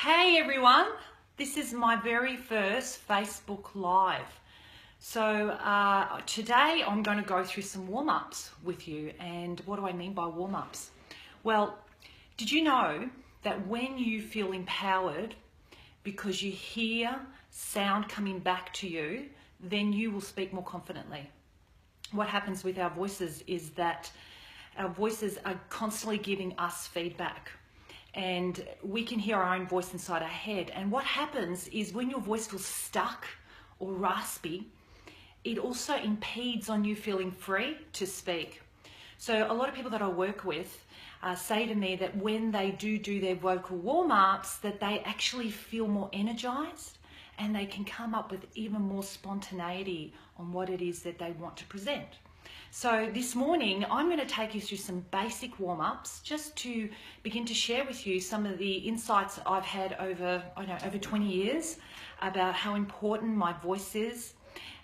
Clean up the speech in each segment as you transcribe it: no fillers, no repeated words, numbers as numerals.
Hey everyone, this is my very first Facebook Live. So today I'm going to go through some warm-ups with you. And what do I mean by warm-ups? Well, did you know that when you feel empowered because you hear sound coming back to you, then you will speak more confidently? What happens with our voices is that our voices are constantly giving us feedback. And we can hear our own voice inside our head. And what happens is when your voice feels stuck or raspy, it also impedes on you feeling free to speak. So a lot of people that I work with say to me that when they do their vocal warm-ups, that they actually feel more energized and they can come up with even more spontaneity on what it is that they want to present. So this morning, I'm going to take you through some basic warm-ups just to begin to share with you some of the insights I've had over 20 years about how important my voice is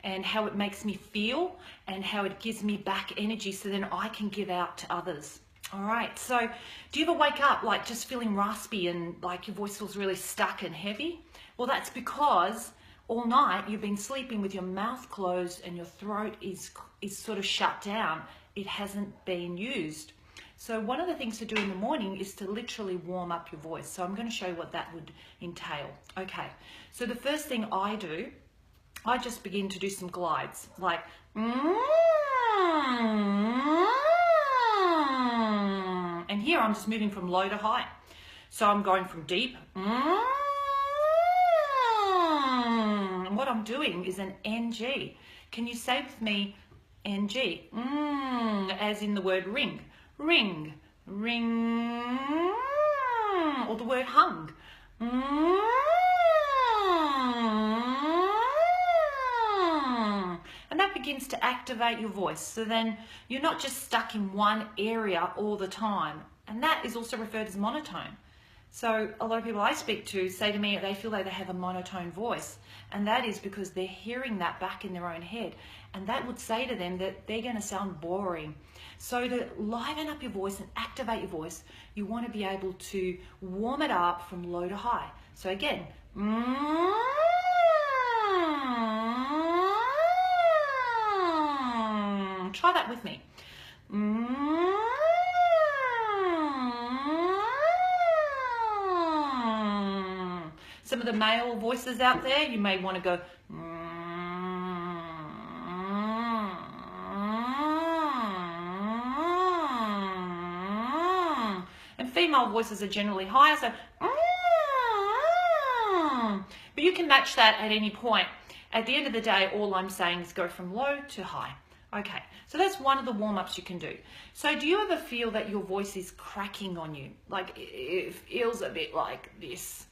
and how it makes me feel and how it gives me back energy so then I can give out to others. All right, so do you ever wake up like just feeling raspy and like your voice feels really stuck and heavy? Well, that's because all night you've been sleeping with your mouth closed and your throat is sort of shut down. It hasn't been used. So one of the things to do in the morning is to literally warm up your voice. So I'm going to show you what that would entail. Okay, so the first thing I do, I just begin to do some glides, like and here I'm just moving from low to high. So I'm going from deep and what I'm doing is an NG. Can you say with me NG? As in the word ring, ring, ring, or the word hung. And that begins to activate your voice. So then you're not just stuck in one area all the time. And that is also referred as monotone. So a lot of people I speak to say to me they feel like they have a monotone voice, and that is because they're hearing that back in their own head, and that would say to them that they're going to sound boring. So to liven up your voice and activate your voice, you want to be able to warm it up from low to high. So again, try that with me. Some of the male voices out there, you may want to go and female voices are generally higher, so but you can match that at any point. At the end of the day, all I'm saying is go from low to high. Okay, so that's one of the warm-ups you can do. So do you ever feel that your voice is cracking on you? Like it feels a bit like this.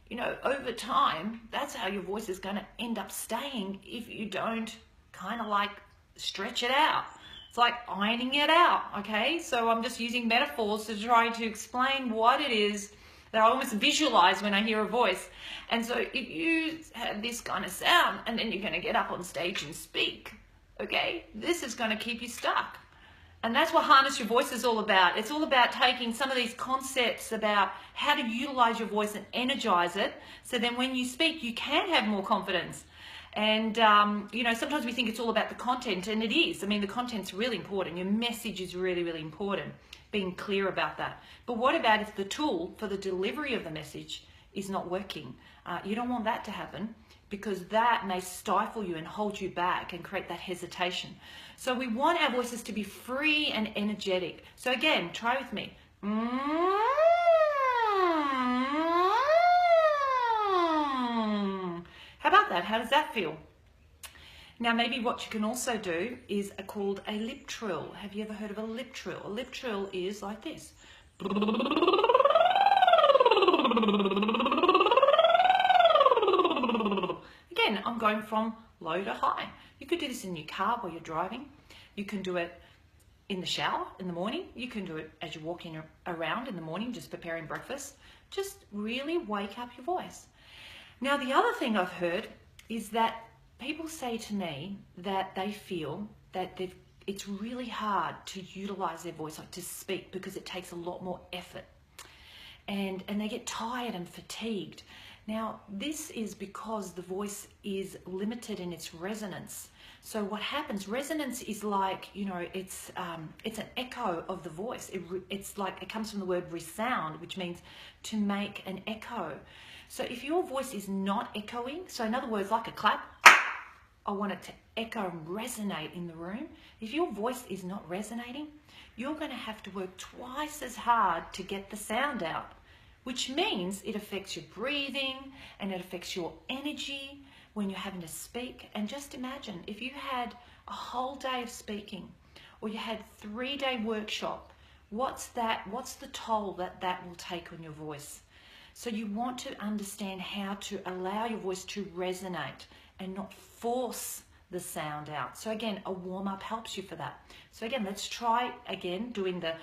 You know, over time, that's how your voice is going to end up staying if you don't kind of like stretch it out. It's like ironing it out, okay? So I'm just using metaphors to try to explain what it is that I almost visualize when I hear a voice. And so if you have this kind of sound and then you're going to get up on stage and speak, okay, this is going to keep you stuck. And that's what Harness Your Voice is all about. It's all about taking some of these concepts about how to utilize your voice and energize it, so then when you speak, you can have more confidence. And, you know, sometimes we think it's all about the content, and it is. I mean, the content's really important. Your message is really, really important, being clear about that. But what about if the tool for the delivery of the message is not working? You don't want that to happen, because that may stifle you and hold you back and create that hesitation. So we want our voices to be free and energetic. So again, try with me. How about that? How does that feel? Now maybe what you can also do is called a lip trill. Have you ever heard of a lip trill? A lip trill is like this. Again, I'm going from low to high. You could do this in your car while you're driving. You can do it in the shower in the morning. You can do it as you're walking around in the morning, just preparing breakfast. Just really wake up your voice. Now, the other thing I've heard is that people say to me that they feel that it's really hard to utilize their voice, like to speak, because it takes a lot more effort. and they get tired and fatigued. Now, this is because the voice is limited in its resonance. So what happens, resonance is like, it's an echo of the voice. It's like, it comes from the word resound, which means to make an echo. So if your voice is not echoing, so in other words, like a clap, I want it to echo and resonate in the room. If your voice is not resonating, you're going to have to work twice as hard to get the sound out, which means it affects your breathing and it affects your energy when you're having to speak. And just imagine if you had a whole day of speaking, or you had 3-day workshop, what's the toll that will take on your voice? So you want to understand how to allow your voice to resonate and not force the sound out. So again, a warm-up helps you for that. So again, let's try again doing the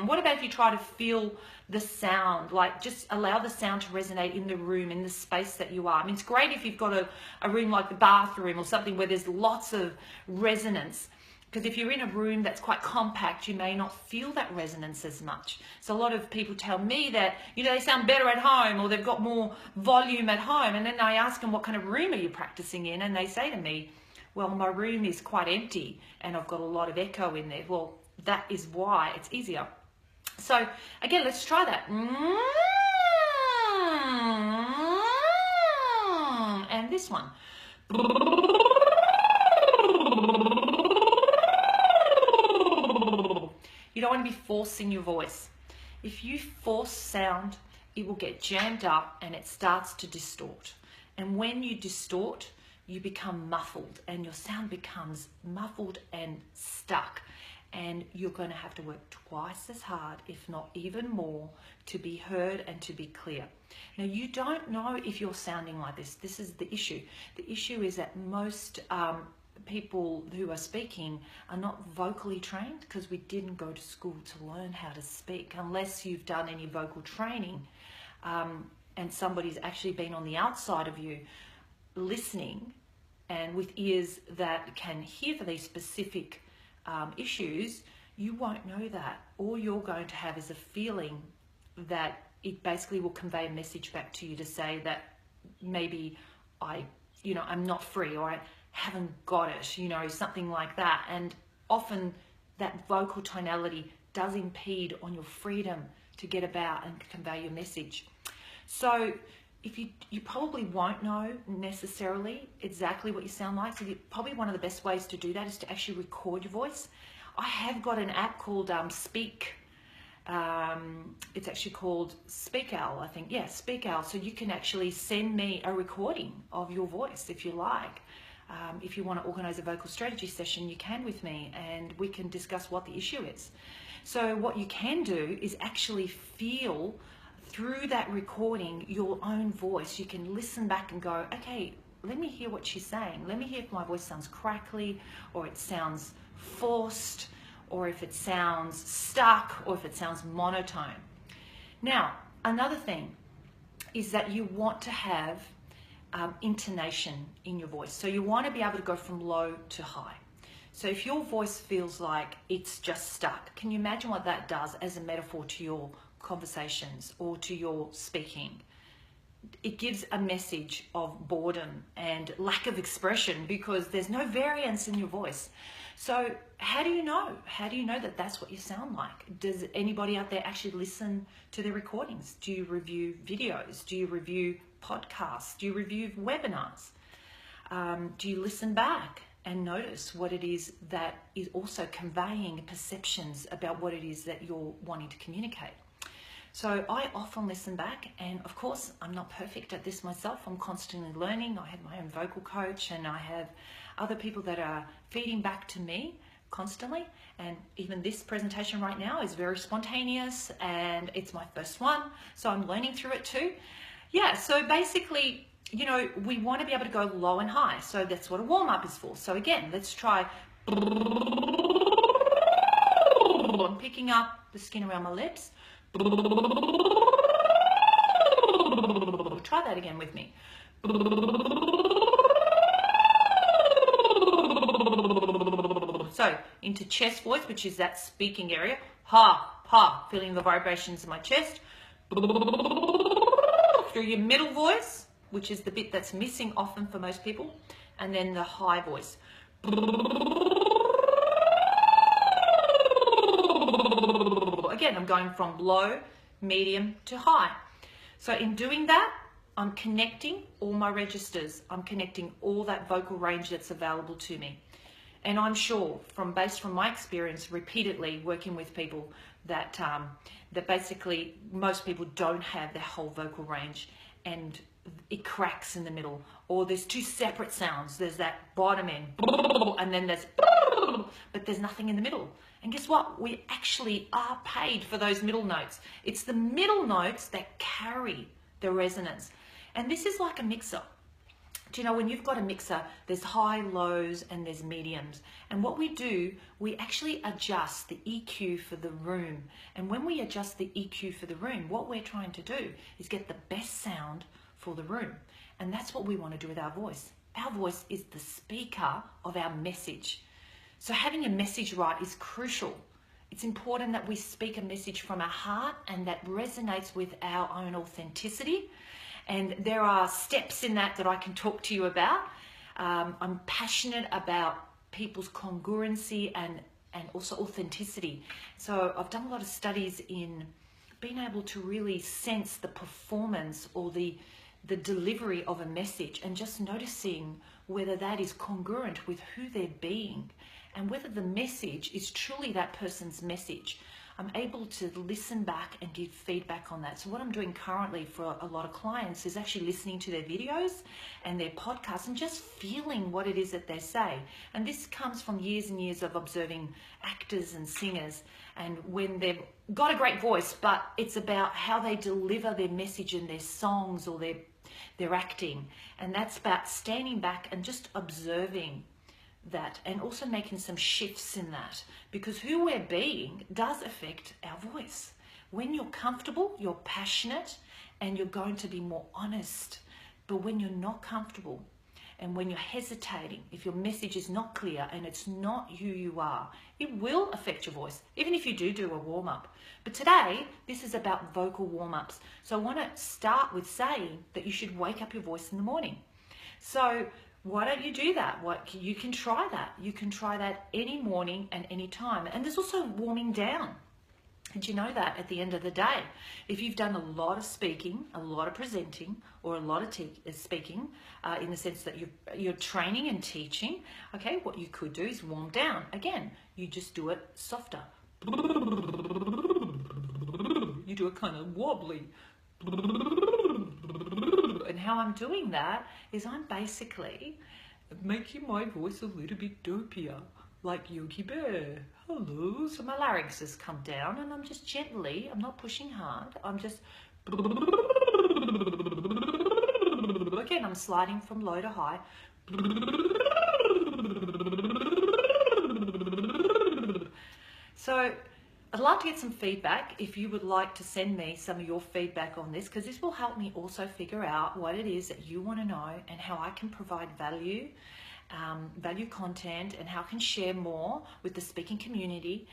What about if you try to feel the sound, like just allow the sound to resonate in the room, in the space that you are. I mean, it's great if you've got a room like the bathroom or something where there's lots of resonance, because if you're in a room that's quite compact, you may not feel that resonance as much. So a lot of people tell me that, they sound better at home, or they've got more volume at home. And then I ask them, what kind of room are you practicing in? And they say to me, well, my room is quite empty and I've got a lot of echo in there. Well, that is why it's easier. So again, let's try that. And this one. You don't want to be forcing your voice. If you force sound, it will get jammed up and it starts to distort. And when you distort, you become muffled and your sound becomes muffled and stuck. And you're going to have to work twice as hard, if not even more, to be heard and to be clear. Now, you don't know if you're sounding like this. This is the issue. The issue is that most people who are speaking are not vocally trained, because we didn't go to school to learn how to speak, unless you've done any vocal training and somebody's actually been on the outside of you listening and with ears that can hear for these specific issues. You won't know that. All you're going to have is a feeling that it basically will convey a message back to you to say that maybe I'm not free, or I haven't got it, something like that. And often that vocal tonality does impede on your freedom to get about and convey your message. So if you probably won't know necessarily exactly what you sound like. So probably one of the best ways to do that is to actually record your voice. I have got an app called Speak. It's actually called Speak Owl, I think. Yeah, Speak Owl. So you can actually send me a recording of your voice if you like. If you want to organize a vocal strategy session, you can with me, and we can discuss what the issue is. So what you can do is actually feel through that recording your own voice. You can listen back and go, okay, let me hear what she's saying. Let me hear if my voice sounds crackly, or it sounds forced, or if it sounds stuck, or if it sounds monotone. Now, another thing is that you want to have intonation in your voice. So you want to be able to go from low to high. So if your voice feels like it's just stuck, can you imagine what that does as a metaphor to your conversations or to your speaking? It gives a message of boredom and lack of expression, because there's no variance in your voice. So how do you know? How do you know that that's what you sound like? Does anybody out there actually listen to their recordings? Do you review videos? Do you review podcasts? Do you review webinars? Do you listen back and notice what it is that is also conveying perceptions about what it is that you're wanting to communicate? So I often listen back, and of course I'm not perfect at this myself. I'm constantly learning. I have my own vocal coach, and I have other people that are feeding back to me constantly. And even this presentation right now is very spontaneous, and it's my first one, so I'm learning through it too. Yeah, so basically, we want to be able to go low and high. So that's what a warm-up is for. So again, let's try. I'm picking up the skin around my lips. Try that again with me. So into chest voice, which is that speaking area. Ha, ha, feeling the vibrations in my chest. Through your middle voice, which is the bit that's missing often for most people, and then the high voice. Again, I'm going from low, medium to high. So in doing that, I'm connecting all my registers. I'm connecting all that vocal range that's available to me. And I'm sure, based from my experience repeatedly working with people, that that basically most people don't have their whole vocal range, and it cracks in the middle, or there's two separate sounds. There's that bottom end, and then there's, but there's nothing in the middle. And guess what? We actually are paid for those middle notes. It's the middle notes that carry the resonance. And this is like a mixer. Do you know, when you've got a mixer, there's high, lows, and there's mediums. And what we do, we actually adjust the EQ for the room. And when we adjust the EQ for the room, what we're trying to do is get the best sound for the room. And that's what we want to do with our voice. Our voice is the speaker of our message. So having a message right is crucial. It's important that we speak a message from our heart and that resonates with our own authenticity. And there are steps in that I can talk to you about. I'm passionate about people's congruency and also authenticity. So I've done a lot of studies in being able to really sense the performance or the delivery of a message, and just noticing whether that is congruent with who they're being and whether the message is truly that person's message. I'm able to listen back and give feedback on that. So what I'm doing currently for a lot of clients is actually listening to their videos and their podcasts and just feeling what it is that they say. And this comes from years and years of observing actors and singers, and when they've got a great voice, but it's about how they deliver their message in their songs or their acting. And that's about standing back and just observing that, and also making some shifts in that, because who we're being does affect our voice. When you're comfortable, you're passionate, and you're going to be more honest. But when you're not comfortable and when you're hesitating, if your message is not clear and it's not who you are, it will affect your voice, even if you do a warm-up. But today, this is about vocal warm-ups. So I want to start with saying that you should wake up your voice in the morning. So why don't you do that? You can try that. You can try that any morning and any time. And there's also warming down. Did you know that at the end of the day, if you've done a lot of speaking, a lot of presenting, or a lot of speaking, in the sense that you're training and teaching, okay, what you could do is warm down. Again, you just do it softer. You do it kind of wobbly. And how I'm doing that is I'm basically making my voice a little bit dopier, like Yogi Bear. Hello. So my larynx has come down, and I'm just gently, I'm not pushing hard, I'm just, again, I'm sliding from low to high. So I'd like to get some feedback if you would like to send me some of your feedback on this, because this will help me also figure out what it is that you want to know and how I can provide value content, and how I can share more with the speaking community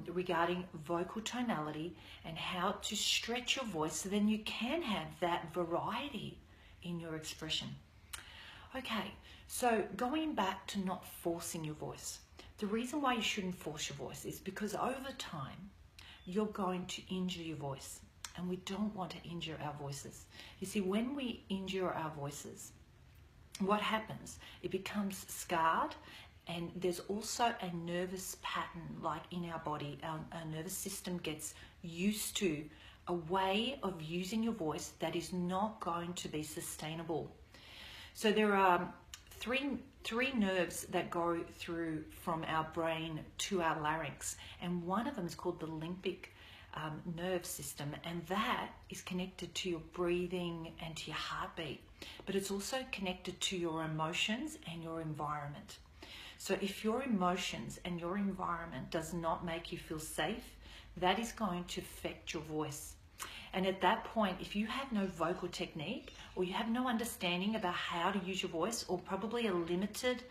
regarding vocal tonality and how to stretch your voice so then you can have that variety in your expression. Okay, so going back to not forcing your voice. The reason why you shouldn't force your voice is because over time, you're going to injure your voice, and we don't want to injure our voices. You see, when we injure our voices, what happens? It becomes scarred, and there's also a nervous pattern, like in our body, our nervous system gets used to a way of using your voice that is not going to be sustainable. So there are three nerves that go through from our brain to our larynx, and one of them is called the limbic nerve system, and that is connected to your breathing and to your heartbeat, but it's also connected to your emotions and your environment. So if your emotions and your environment does not make you feel safe, that is going to affect your voice. And at that point, if you have no vocal technique, or you have no understanding about how to use your voice, or probably a limited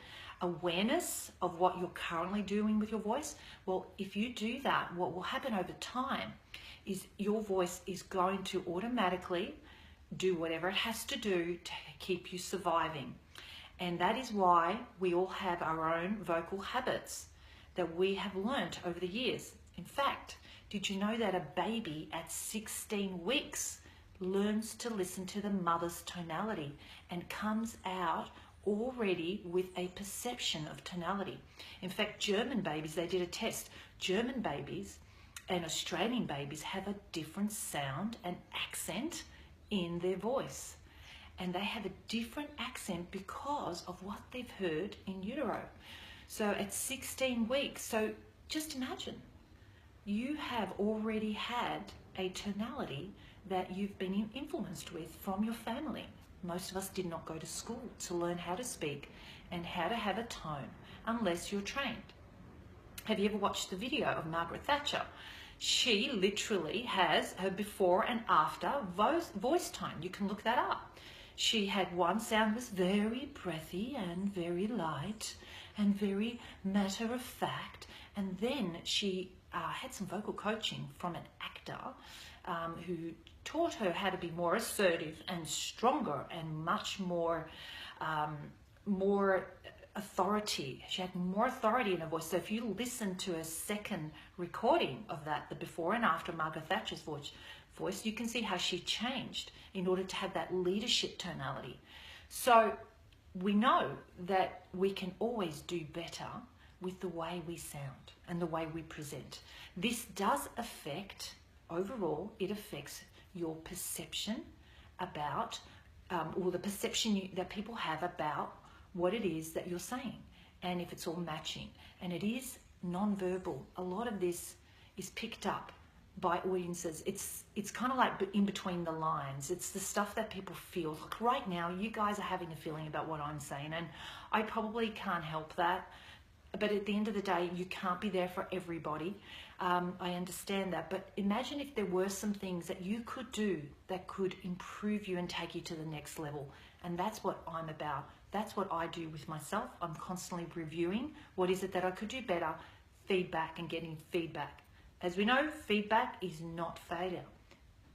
awareness of what you're currently doing with your voice, well, if you do that, what will happen over time is your voice is going to automatically do whatever it has to do to keep you surviving. And that is why we all have our own vocal habits that we have learnt over the years. In fact, did you know that a baby at 16 weeks learns to listen to the mother's tonality and comes out already with a perception of tonality? In fact, German babies, they did a test. German babies and Australian babies have a different sound and accent in their voice. And they have a different accent because of what they've heard in utero. So at 16 weeks, so just imagine, you have already had a tonality that you've been influenced with from your family. Most of us did not go to school to learn how to speak and how to have a tone unless you're trained. Have you ever watched the video of Margaret Thatcher? She literally has her before and after voice tone. You can look that up. She had one sound was very breathy and very light and very matter of fact. And then she had some vocal coaching from an actor who taught her how to be more assertive and stronger and much more authority. She had more authority in her voice. So if you listen to a second recording of that, the before and after Margaret Thatcher's voice, you can see how she changed in order to have that leadership tonality. So we know that we can always do better with the way we sound and the way we present. This does affect, overall, it affects your perception about, or the perception that people have about what it is that you're saying, and if it's all matching. And it is non-verbal. A lot of this is picked up by audiences. It's kind of like in between the lines. It's the stuff that people feel. Like right now, you guys are having a feeling about what I'm saying, and I probably can't help that. But at the end of the day, you can't be there for everybody. I understand that. But imagine if there were some things that you could do that could improve you and take you to the next level. And that's what I'm about. That's what I do with myself. I'm constantly reviewing what is it that I could do better, feedback and getting feedback. As we know, feedback is not failure.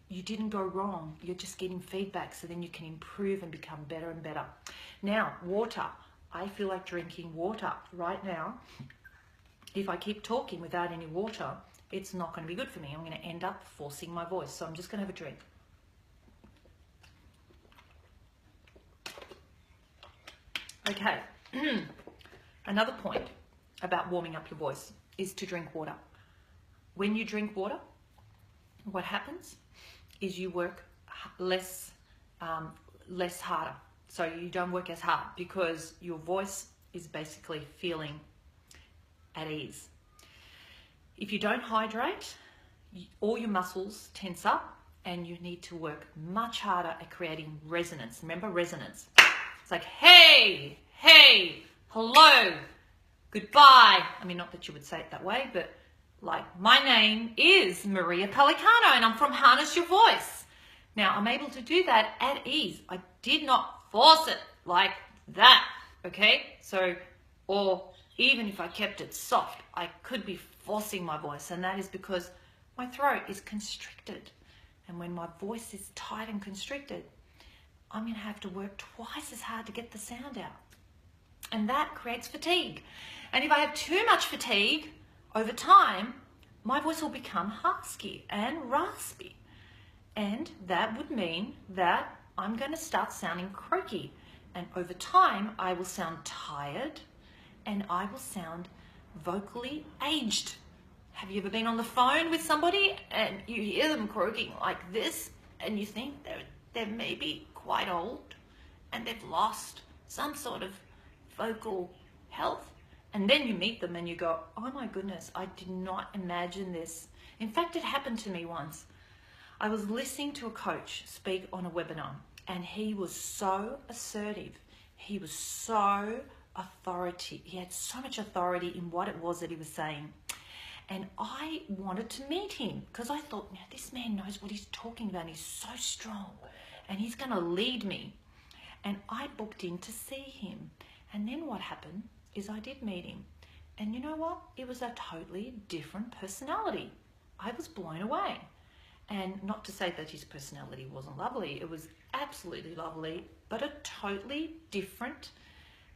You didn't go wrong. You're just getting feedback so then you can improve and become better and better. Now, water. I feel like drinking water right now. If I keep talking without any water, it's not going to be good for me. I'm going to end up forcing my voice. So I'm just going to have a drink. Okay. Another point about warming up your voice is to drink water. When you drink water, what happens is you work less harder. So you don't work as hard because your voice is basically feeling at ease. If you don't hydrate, all your muscles tense up and you need to work much harder at creating resonance. Remember resonance? It's like, hey, hello, goodbye. I mean, not that you would say it that way, but like, my name is Maria Pelicano and I'm from Harness Your Voice. Now, I'm able to do that at ease. I did not force it like that, okay? So, or even if I kept it soft, I could be forcing my voice, and that is because my throat is constricted. And when my voice is tight and constricted, I'm going to have to work twice as hard to get the sound out. And that creates fatigue. And if I have too much fatigue, over time, my voice will become husky and raspy. And that would mean that I'm going to start sounding croaky. And over time, I will sound tired and I will sound vocally aged. Have you ever been on the phone with somebody and you hear them croaking like this and you think they're maybe quite old and they've lost some sort of vocal health? And then you meet them and you go, oh my goodness, I did not imagine this. In fact, it happened to me once. I was listening to a coach speak on a webinar and he was so assertive. He was so authoritative. He had so much authority in what it was that he was saying. And I wanted to meet him because I thought, now this man knows what he's talking about. He's so strong and he's going to lead me. And I booked in to see him. And then what happened is I did meet him. And you know what? It was a totally different personality. I was blown away. And not to say that his personality wasn't lovely. It was absolutely lovely, but a totally different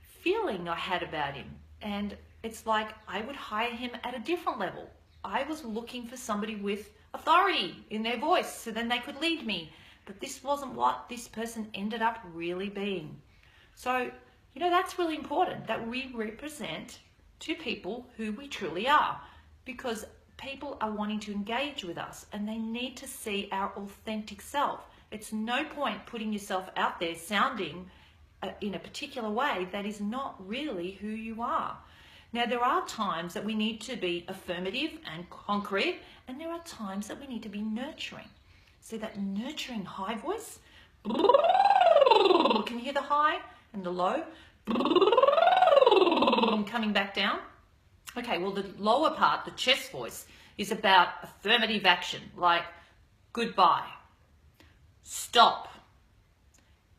feeling I had about him. And it's like I would hire him at a different level. I was looking for somebody with authority in their voice so then they could lead me. But this wasn't what this person ended up really being. So, you know, that's really important that we represent to people who we truly are, because people are wanting to engage with us and they need to see our authentic self. It's no point putting yourself out there sounding in a particular way that is not really who you are. Now, there are times that we need to be affirmative and concrete, and there are times that we need to be nurturing. See that nurturing high voice? Can you hear the high and the low? Coming back down. Okay, well, the lower part, the chest voice, is about affirmative action, like goodbye, stop.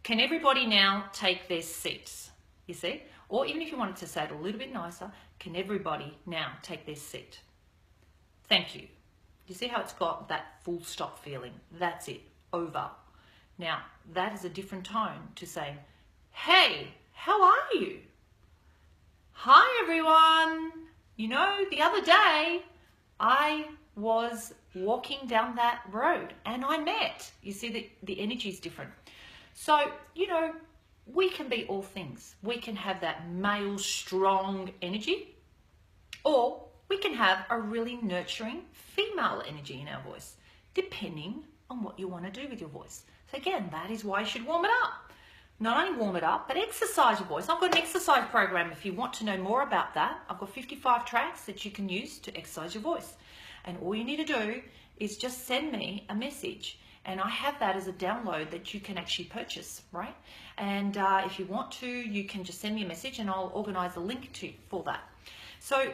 Can everybody now take their seats? You see? Or even if you wanted to say it a little bit nicer, can everybody now take their seat? Thank you. You see how it's got that full stop feeling? That's it. Over. Now, that is a different tone to say, hey, how are you? Hi, everyone. You know, the other day I was walking down that road and I met. You see, the energy is different. So, you know, we can be all things. We can have that male, strong energy, or we can have a really nurturing female energy in our voice, depending on what you want to do with your voice. So again, that is why you should warm it up. Not only warm it up, but exercise your voice. I've got an exercise program if you want to know more about that. I've got 55 tracks that you can use to exercise your voice. And all you need to do is just send me a message. And I have that as a download that you can actually purchase, right? And if you want to, you can just send me a message and I'll organize a link for that. So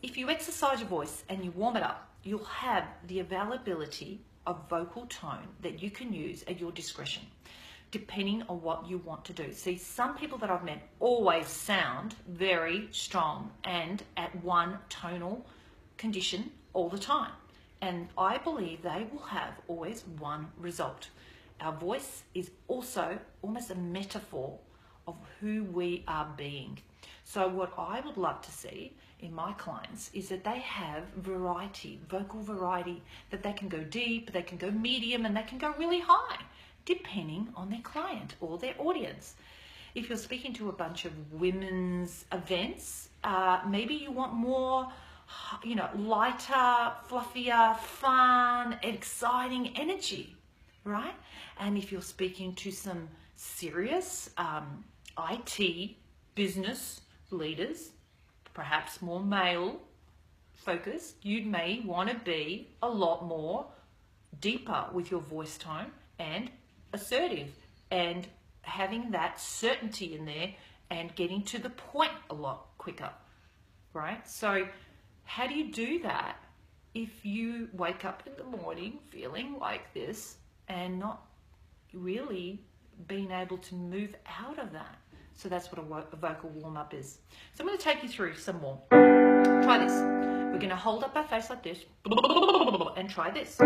if you exercise your voice and you warm it up, you'll have the availability of vocal tone that you can use at your discretion, depending on what you want to do. See, some people that I've met always sound very strong and at one tonal condition all the time. And I believe they will have always one result. Our voice is also almost a metaphor of who we are being. So what I would love to see in my clients is that they have variety, vocal variety, that they can go deep, they can go medium, and they can go really high, depending on their client or their audience. If you're speaking to a bunch of women's events, maybe you want more, you know, lighter, fluffier, fun, exciting energy, right? And if you're speaking to some serious IT business leaders, perhaps more male focused, you may want to be a lot more deeper with your voice tone and assertive and having that certainty in there and getting to the point a lot quicker, right? So how do you do that if you wake up in the morning feeling like this and not really being able to move out of that? So that's what a vocal warm-up is. So I'm going to take you through some more. Try this. We're going to hold up our face like this and try this.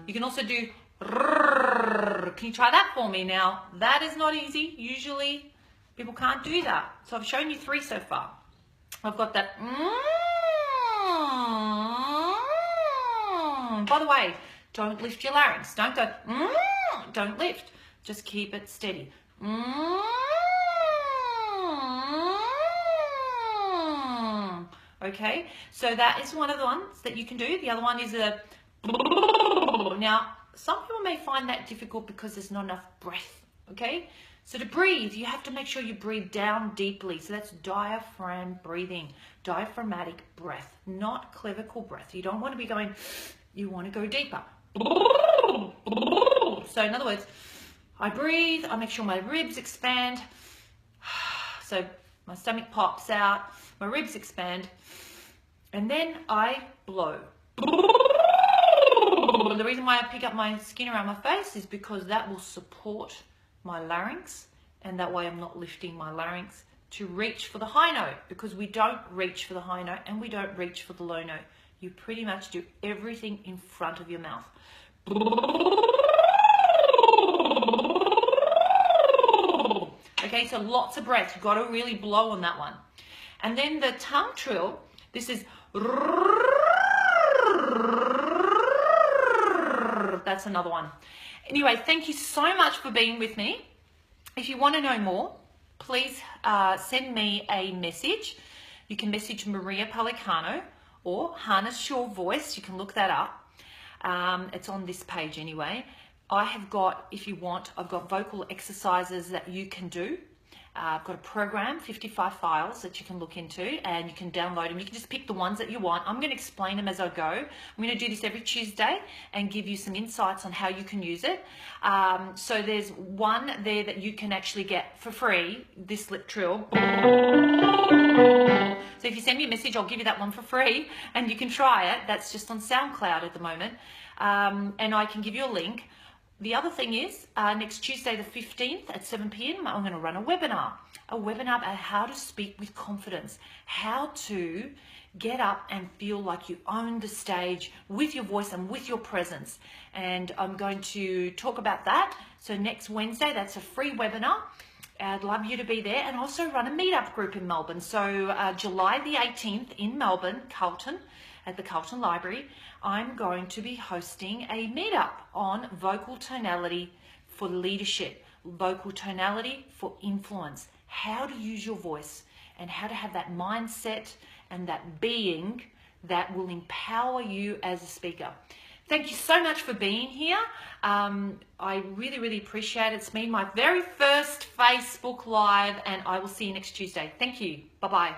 You can also do, can you try that for me now? That is not easy. Usually people can't do that. So I've shown you 3 so far. I've got that. By the way, don't lift your larynx. Don't go, don't lift. Just keep it steady. Okay, so that is one of the ones that you can do. The other one is a... Now, some people may find that difficult because there's not enough breath, okay? So to breathe, you have to make sure you breathe down deeply. So that's diaphragm breathing, diaphragmatic breath, not clavicle breath. You don't want to be going, you want to go deeper. So in other words, I breathe, I make sure my ribs expand. So my stomach pops out, my ribs expand, and then I blow. The reason why I pick up my skin around my face is because that will support my larynx, and that way I'm not lifting my larynx to reach for the high note, because we don't reach for the high note and we don't reach for the low note. You pretty much do everything in front of your mouth. Okay, so lots of breath. You've got to really blow on that one. And then the tongue trill, this is... That's another one. Anyway, thank you so much for being with me. If you want to know more, please send me a message. You can message Maria Pelicano or Harness Your Voice. You can look that up. It's on this page anyway. I have got, if you want, I've got vocal exercises that you can do. I've got a program, 55 files that you can look into, and you can download them. You can just pick the ones that you want. I'm going to explain them as I go. I'm going to do this every Tuesday and give you some insights on how you can use it. So there's one there that you can actually get for free, this lip trill. So if you send me a message, I'll give you that one for free, and you can try it. That's just on SoundCloud at the moment, and I can give you a link. The other thing is, next Tuesday the 15th at 7 p.m, I'm going to run a webinar about how to speak with confidence, how to get up and feel like you own the stage with your voice and with your presence. And I'm going to talk about that. So next Wednesday, that's a free webinar. I'd love you to be there, and also run a meetup group in Melbourne. So July the 18th in Melbourne, Carlton, at the Carlton Library, I'm going to be hosting a meetup on vocal tonality for leadership, vocal tonality for influence, how to use your voice and how to have that mindset and that being that will empower you as a speaker. Thank you so much for being here. I really, really appreciate it. It's been my very first Facebook Live, and I will see you next Tuesday. Thank you. Bye-bye.